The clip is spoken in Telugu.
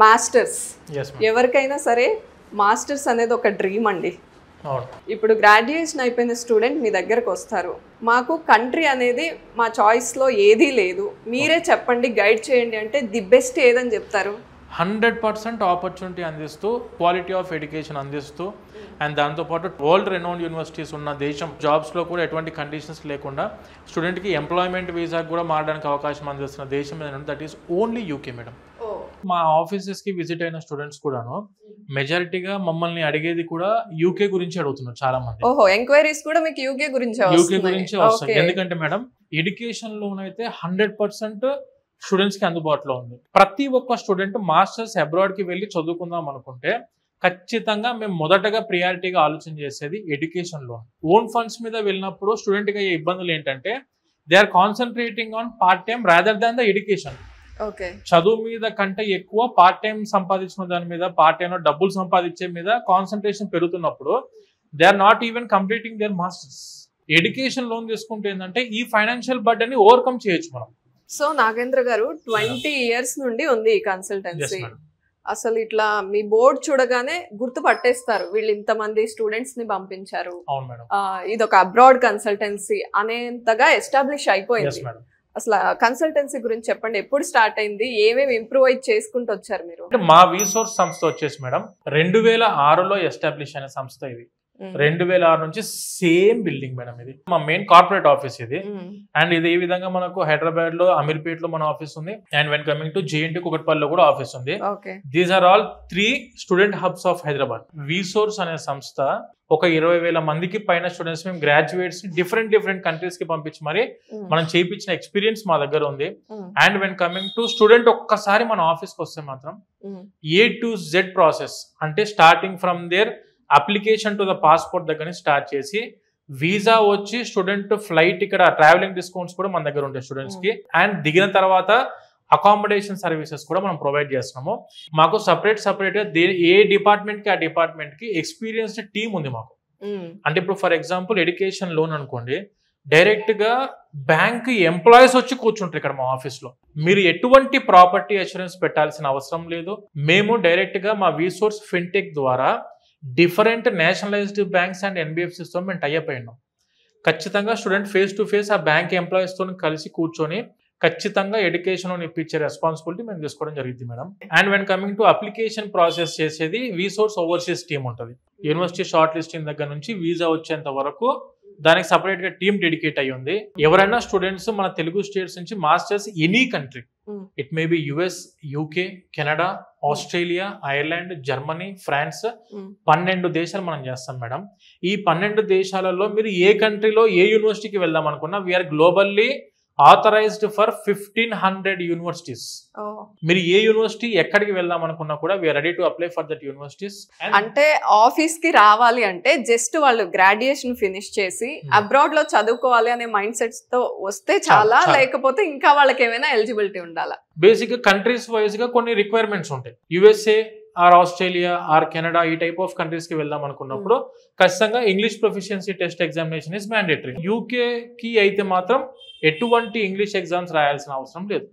మాస్టర్స్ ఎవరికైనా సరే మాస్టర్స్ అనేది ఒక డ్రీమ్ అండి. ఇప్పుడు గ్రాడ్యుయేషన్ అయిపోయిన స్టూడెంట్ మీ దగ్గరకు వస్తారు, మాకు కంట్రీ అనేది మా చాయిస్లో ఏదీ లేదు, మీరే చెప్పండి, గైడ్ చేయండి అంటే ది బెస్ట్ ఏదని చెప్తారు? 100% ఆపర్చునిటీ అందిస్తూ, క్వాలిటీ ఆఫ్ ఎడ్యుకేషన్ అందిస్తూ, అండ్ దాంతోపాటు వరల్డ్ రెనౌండ్ యూనివర్సిటీస్ ఉన్న దేశం, జాబ్స్లో కూడా ఎటువంటి కండిషన్స్ లేకుండా స్టూడెంట్కి ఎంప్లాయ్మెంట్ వీసాకి కూడా మారడానికి అవకాశం అందిస్తున్న దేశం ఏదంటే that is only UK madam. మా ఆఫీసెస్కి విజిట్ అయిన స్టూడెంట్స్ కూడాను మెజారిటీగా మమ్మల్ని అడిగేది కూడా యూకే గురించి అడుగుతున్నారు చాలా మంది. ఓహో, ఎంక్వైరీస్ కూడా మీకు యూకే గురించే వస్తాయి. ఎందుకంటే మేడం ఎడ్యుకేషన్ లోనైతే 100% స్టూడెంట్స్ కి అందుబాటులో ఉంది. ప్రతి ఒక్క స్టూడెంట్ మాస్టర్స్ అబ్రాడ్ కి వెళ్ళి చదువుకుందాం అనుకుంటే ఖచ్చితంగా మేము మొదటగా ప్రియారిటీగా ఆలోచన చేసేది ఎడ్యుకేషన్ లోన్. ఓన్ ఫండ్స్ మీద వెళ్ళినప్పుడు స్టూడెంట్ కి అయ్యే ఇబ్బందులు ఏంటంటే they are concentrating on part time rather than the education. చదువు మీద కంటే ఎక్కువ పార్ట్ టైం సంపాదించిన దాని మీద, పార్ట్ టైం లో డబ్బులు సంపాదించే మీద కాన్సన్ట్రేషన్ పెరుగుతున్నప్పుడు they are not even completing their masters. Education loan తీసుకుంటే ఏంటంటే ఈ ఫైనాన్షియల్ బర్డెన్ ని ఓవర్కమ్ చేయొచ్చు మనం. సో నాగేంద్ర గారు 20 years నుండి ఉంది ఈ కన్సల్టెన్సీ. అసలు ఇట్లా మీ బోర్డు చూడగానే గుర్తు పట్టేస్తారు, వీళ్ళు ఇంతమంది స్టూడెంట్స్ ని పంపించారు, ఇది ఒక అబ్రాడ్ కన్సల్టెన్సీ అనేంతగా ఎస్టాబ్లిష్ అయిపోయింది. అసలు కన్సల్టెన్సీ గురించి చెప్పండి, ఎప్పుడు స్టార్ట్ అయింది, ఏమేమి ఇంప్రూవైజ్ చేసుకుంటూ వచ్చారు మీరు? మా వీసోర్స్ సంస్థ వచ్చేసి మేడం 2006లో ఎస్టాబ్లిష్ అయిన సంస్థ. ఇది 2006 నుంచి సేమ్ బిల్డింగ్ మేడం. ఇది మా మెయిన్ కార్పొరేట్ ఆఫీస్ ఇది. అండ్ ఇది ఈ విధంగా మనకు హైదరాబాద్ లో అమీర్పేట్ లో మన ఆఫీస్ ఉంది. And when coming to JNT కుకట్పల్లిలో కూడా ఆఫీస్ ఉంది. These are all 3 student hubs of Hyderabad. వీసోర్స్ అనే సంస్థ ఒక 20,000 మందికి పైన స్టూడెంట్స్ మేము గ్రాడ్యుయేట్స్ డిఫరెంట్ కంట్రీస్ కి పంపించి మరి మనం చేయించిన ఎక్స్పీరియన్స్ మా దగ్గర ఉంది. And when coming to student ఒక్కసారి మన ఆఫీస్కి వస్తే మాత్రం A to Z ప్రాసెస్ అంటే starting from their application to the passport దగ్గర స్టార్ట్ చేసి వీసా వచ్చి స్టూడెంట్ ఫ్లైట్ ఇక్కడ ట్రావెలింగ్ డిస్కౌంట్స్ కూడా మన దగ్గర ఉంటాయి స్టూడెంట్స్ కి. అండ్ దిగిన తర్వాత అకామిడేషన్ సర్వీసెస్ కూడా మనం ప్రొవైడ్ చేస్తున్నాము. మాకు సపరేట్ గా ఏ డిపార్ట్మెంట్ కి ఆ డిపార్ట్మెంట్ కి ఎక్స్పీరియన్స్డ్ టీమ్ ఉంది మాకు. అంటే ఇప్పుడు ఫర్ ఎగ్జాంపుల్ ఎడ్యుకేషన్ లోన్ అనుకోండి, డైరెక్ట్ గా బ్యాంక్ ఎంప్లాయీస్ వచ్చి కూర్చుంటారు ఇక్కడ మా ఆఫీస్ లో. మీరు ఎటువంటి ప్రాపర్టీ అష్యూరెన్స్ పెట్టాల్సిన అవసరం లేదు. మేము డైరెక్ట్ గా మా వీసోర్స్ ఫిన్టెక్ ద్వారా different nationalised banks and NBFCs తో మేము టైఅప్ అయినాం. ఖచ్చితంగా స్టూడెంట్ ఫేస్ టు ఫేస్ ఆ బ్యాంక్ ఎంప్లాయీస్ తో కలిసి కూర్చొని ఖచ్చితంగా ఎడ్యుకేషన్ ఇప్పించే రెస్పాన్సిబిలిటీ మేము తీసుకోవడం జరిగింది madam. And when coming to application process చేసేది వీసోర్స్ ఓవర్సీస్ టీమ్ ఉంటుంది. యూనివర్సిటీ షార్ట్ లిస్టింగ్ దగ్గర నుంచి వీసా వచ్చేంత వరకు దానికి సపరేట్ గా టీమ్ డెడికేట్ అయ్యి ఉంది. ఎవరైనా స్టూడెంట్స్ మన తెలుగు స్టేట్స్ నుంచి masters any country, it may be US, UK, Canada, Australia, Ireland, Germany, France, 12 దేశాలు మనం చేస్తాం మేడం. ఈ 12 దేశాలలో మీరు ఏ కంట్రీలో ఏ యూనివర్సిటీకి వెళ్దాం అనుకున్నా we are globally authorised for 1500 universities. మీరు ఏ యూనివర్సిటీ ఎక్కడికి వెళ్దాం అనుకున్నా కూడా we are ready to apply for that universities. అంటే ఆఫీస్ కి రావాలి అంటే జస్ట్ వాళ్ళు గ్రాడ్యుయేషన్ ఫినిష్ చేసి అబ్రాడ్ లో చదువుకోవాలి అనే మైండ్ సెట్స్ తో వస్తే చాలా, లేకపోతే ఇంకా వాళ్ళకి ఏమైనా ఎలిజిబిలిటీ ఉండాలా? బేసిక్ గా కంట్రీస్ వైజ్ గా కొన్ని రిక్వైర్మెంట్స్ ఉంటాయి. USA are Australia are Canada ఈ టైప్ ఆఫ్ కంట్రీస్ కి వెళ్దాం అనుకున్నప్పుడు ఖచ్చితంగా English proficiency test examination is mandatory. UK కి అయితే మాత్రం ఎటువంటి ఇంగ్లీష్ ఎగ్జామ్స్ రాయాల్సిన అవసరం లేదు.